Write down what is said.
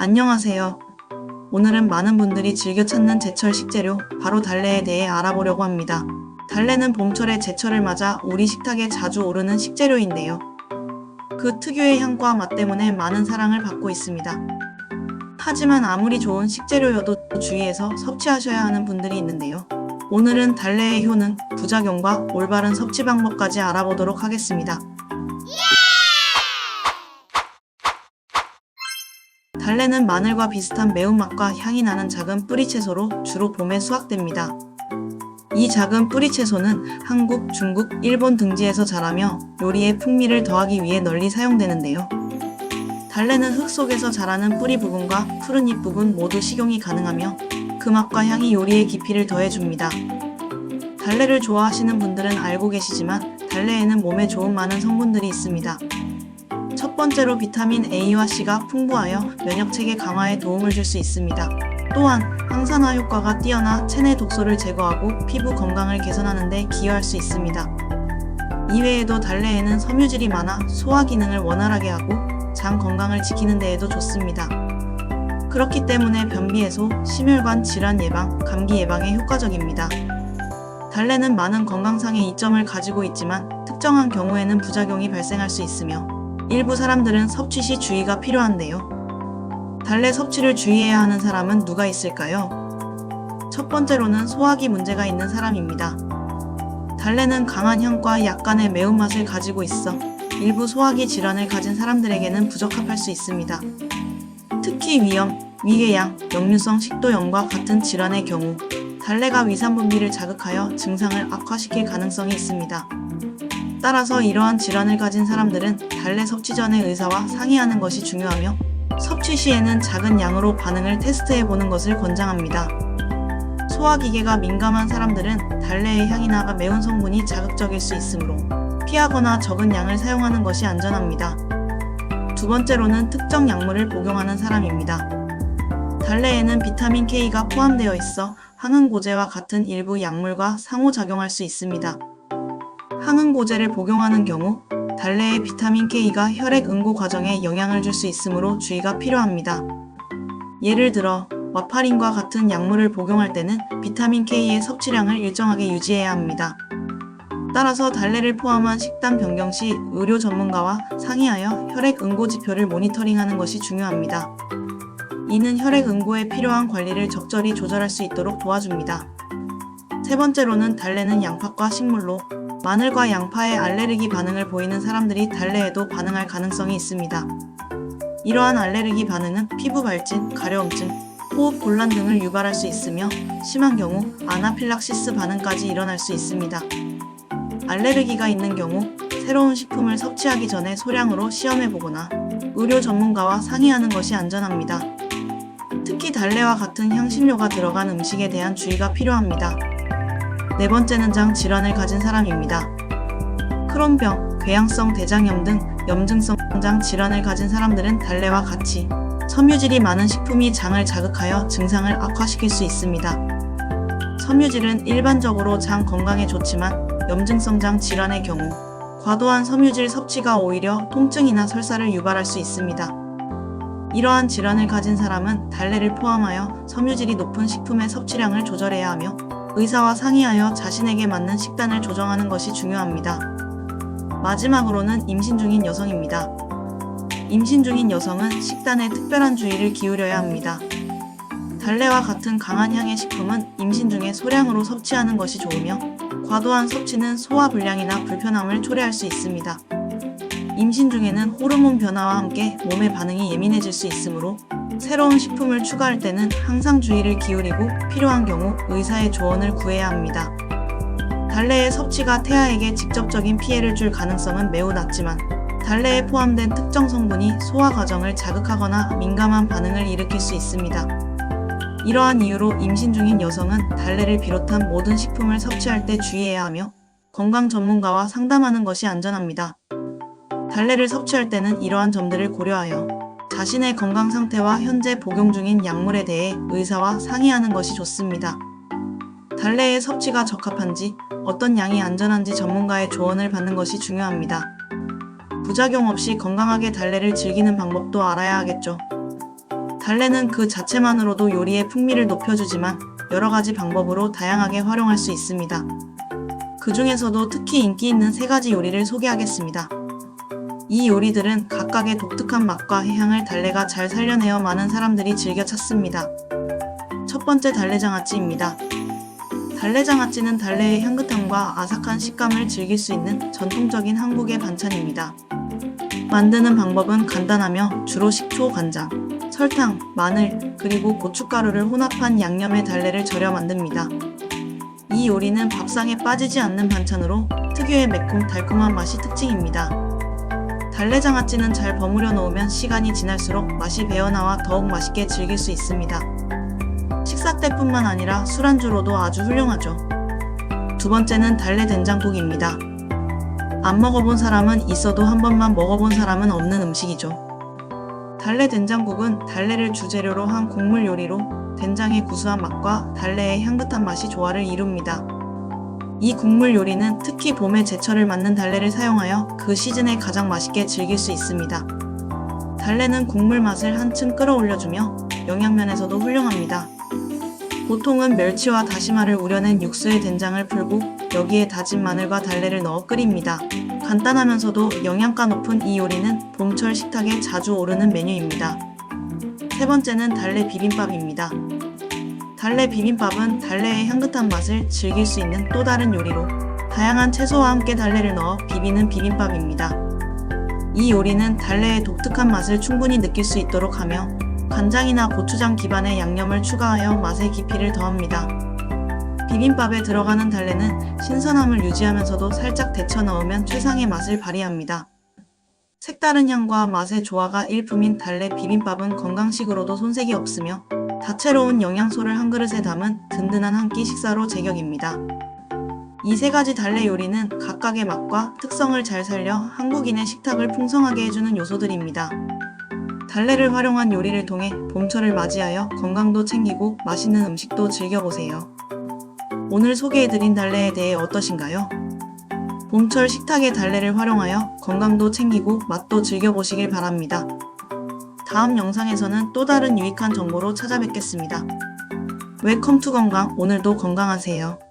안녕하세요. 오늘은 많은 분들이 즐겨 찾는 제철 식재료, 바로 달래에 대해 알아보려고 합니다. 달래는 봄철의 제철을 맞아 우리 식탁에 자주 오르는 식재료인데요. 그 특유의 향과 맛 때문에 많은 사랑을 받고 있습니다. 하지만 아무리 좋은 식재료여도 주의해서 섭취하셔야 하는 분들이 있는데요. 오늘은 달래의 효능, 부작용과 올바른 섭취 방법까지 알아보도록 하겠습니다. 달래는 마늘과 비슷한 매운맛과 향이 나는 작은 뿌리채소로 주로 봄에 수확됩니다. 이 작은 뿌리채소는 한국, 중국, 일본 등지에서 자라며 요리에 풍미를 더하기 위해 널리 사용되는데요. 달래는 흙 속에서 자라는 뿌리 부분과 푸른 잎 부분 모두 식용이 가능하며 그 맛과 향이 요리에 깊이를 더해줍니다. 달래를 좋아하시는 분들은 알고 계시지만 달래에는 몸에 좋은 많은 성분들이 있습니다. 첫 번째로 비타민 A와 C가 풍부하여 면역체계 강화에 도움을 줄 수 있습니다. 또한 항산화 효과가 뛰어나 체내 독소를 제거하고 피부 건강을 개선하는 데 기여할 수 있습니다. 이외에도 달래에는 섬유질이 많아 소화 기능을 원활하게 하고 장 건강을 지키는 데에도 좋습니다. 그렇기 때문에 변비 해소, 심혈관 질환 예방, 감기 예방에 효과적입니다. 달래는 많은 건강상의 이점을 가지고 있지만 특정한 경우에는 부작용이 발생할 수 있으며 일부 사람들은 섭취 시 주의가 필요한데요. 달래 섭취를 주의해야 하는 사람은 누가 있을까요? 첫 번째로는 소화기 문제가 있는 사람입니다. 달래는 강한 향과 약간의 매운맛을 가지고 있어 일부 소화기 질환을 가진 사람들에게는 부적합할 수 있습니다. 특히 위염, 위궤양, 역류성 식도염과 같은 질환의 경우 달래가 위산분비를 자극하여 증상을 악화시킬 가능성이 있습니다. 따라서 이러한 질환을 가진 사람들은 달래 섭취 전에 의사와 상의하는 것이 중요하며 섭취 시에는 작은 양으로 반응을 테스트해보는 것을 권장합니다. 소화기계가 민감한 사람들은 달래의 향이나 매운 성분이 자극적일 수 있으므로 피하거나 적은 양을 사용하는 것이 안전합니다. 두 번째로는 특정 약물을 복용하는 사람입니다. 달래에는 비타민 K가 포함되어 있어 항응고제와 같은 일부 약물과 상호작용할 수 있습니다. 항응고제를 복용하는 경우 달래의 비타민 K가 혈액 응고 과정에 영향을 줄 수 있으므로 주의가 필요합니다. 예를 들어 와파린과 같은 약물을 복용할 때는 비타민 K의 섭취량을 일정하게 유지해야 합니다. 따라서 달래를 포함한 식단 변경 시 의료 전문가와 상의하여 혈액 응고 지표를 모니터링하는 것이 중요합니다. 이는 혈액 응고에 필요한 관리를 적절히 조절할 수 있도록 도와줍니다. 세 번째로는 달래는 양파과 식물로 마늘과 양파에 알레르기 반응을 보이는 사람들이 달래에도 반응할 가능성이 있습니다. 이러한 알레르기 반응은 피부 발진, 가려움증, 호흡 곤란 등을 유발할 수 있으며 심한 경우 아나필락시스 반응까지 일어날 수 있습니다. 알레르기가 있는 경우 새로운 식품을 섭취하기 전에 소량으로 시험해보거나 의료 전문가와 상의하는 것이 안전합니다. 특히 달래와 같은 향신료가 들어간 음식에 대한 주의가 필요합니다. 네 번째는 장 질환을 가진 사람입니다. 크론병, 궤양성 대장염 등 염증성 장 질환을 가진 사람들은 달래와 같이 섬유질이 많은 식품이 장을 자극하여 증상을 악화시킬 수 있습니다. 섬유질은 일반적으로 장 건강에 좋지만 염증성 장 질환의 경우 과도한 섬유질 섭취가 오히려 통증이나 설사를 유발할 수 있습니다. 이러한 질환을 가진 사람은 달래를 포함하여 섬유질이 높은 식품의 섭취량을 조절해야 하며 의사와 상의하여 자신에게 맞는 식단을 조정하는 것이 중요합니다. 마지막으로는 임신 중인 여성입니다. 임신 중인 여성은 식단에 특별한 주의를 기울여야 합니다. 달래와 같은 강한 향의 식품은 임신 중에 소량으로 섭취하는 것이 좋으며 과도한 섭취는 소화불량이나 불편함을 초래할 수 있습니다. 임신 중에는 호르몬 변화와 함께 몸의 반응이 예민해질 수 있으므로 새로운 식품을 추가할 때는 항상 주의를 기울이고 필요한 경우 의사의 조언을 구해야 합니다. 달래의 섭취가 태아에게 직접적인 피해를 줄 가능성은 매우 낮지만 달래에 포함된 특정 성분이 소화 과정을 자극하거나 민감한 반응을 일으킬 수 있습니다. 이러한 이유로 임신 중인 여성은 달래를 비롯한 모든 식품을 섭취할 때 주의해야 하며 건강 전문가와 상담하는 것이 안전합니다. 달래를 섭취할 때는 이러한 점들을 고려하여 자신의 건강 상태와 현재 복용 중인 약물에 대해 의사와 상의하는 것이 좋습니다. 달래의 섭취가 적합한지, 어떤 양이 안전한지 전문가의 조언을 받는 것이 중요합니다. 부작용 없이 건강하게 달래를 즐기는 방법도 알아야 하겠죠. 달래는 그 자체만으로도 요리의 풍미를 높여주지만 여러 가지 방법으로 다양하게 활용할 수 있습니다. 그 중에서도 특히 인기 있는 3가지 요리를 소개하겠습니다. 이 요리들은 각각의 독특한 맛과 향을 달래가 잘 살려내어 많은 사람들이 즐겨 찾습니다. 첫 번째 달래장아찌입니다. 달래장아찌는 달래의 향긋함과 아삭한 식감을 즐길 수 있는 전통적인 한국의 반찬입니다. 만드는 방법은 간단하며 주로 식초, 간장, 설탕, 마늘, 그리고 고춧가루를 혼합한 양념의 달래를 절여 만듭니다. 이 요리는 밥상에 빠지지 않는 반찬으로 특유의 매콤 달콤한 맛이 특징입니다. 달래장아찌는 잘 버무려 놓으면 시간이 지날수록 맛이 배어나와 더욱 맛있게 즐길 수 있습니다. 식사 때뿐만 아니라 술안주로도 아주 훌륭하죠. 두 번째는 달래 된장국입니다. 안 먹어본 사람은 있어도 한 번만 먹어본 사람은 없는 음식이죠. 달래 된장국은 달래를 주재료로 한 국물 요리로 된장의 구수한 맛과 달래의 향긋한 맛이 조화를 이룹니다. 이 국물 요리는 특히 봄의 제철을 맞는 달래를 사용하여 그 시즌에 가장 맛있게 즐길 수 있습니다. 달래는 국물 맛을 한층 끌어올려주며 영양면에서도 훌륭합니다. 보통은 멸치와 다시마를 우려낸 육수에 된장을 풀고 여기에 다진 마늘과 달래를 넣어 끓입니다. 간단하면서도 영양가 높은 이 요리는 봄철 식탁에 자주 오르는 메뉴입니다. 세 번째는 달래 비빔밥입니다. 달래 비빔밥은 달래의 향긋한 맛을 즐길 수 있는 또 다른 요리로 다양한 채소와 함께 달래를 넣어 비비는 비빔밥입니다. 이 요리는 달래의 독특한 맛을 충분히 느낄 수 있도록 하며 간장이나 고추장 기반의 양념을 추가하여 맛의 깊이를 더합니다. 비빔밥에 들어가는 달래는 신선함을 유지하면서도 살짝 데쳐 넣으면 최상의 맛을 발휘합니다. 색다른 향과 맛의 조화가 일품인 달래 비빔밥은 건강식으로도 손색이 없으며 다채로운 영양소를 한 그릇에 담은 든든한 한 끼 식사로 제격입니다. 이 3가지 달래 요리는 각각의 맛과 특성을 잘 살려 한국인의 식탁을 풍성하게 해주는 요소들입니다. 달래를 활용한 요리를 통해 봄철을 맞이하여 건강도 챙기고 맛있는 음식도 즐겨보세요. 오늘 소개해드린 달래에 대해 어떠신가요? 봄철 식탁에 달래를 활용하여 건강도 챙기고 맛도 즐겨보시길 바랍니다. 다음 영상에서는 또 다른 유익한 정보로 찾아뵙겠습니다. 웰컴 투 건강, 오늘도 건강하세요.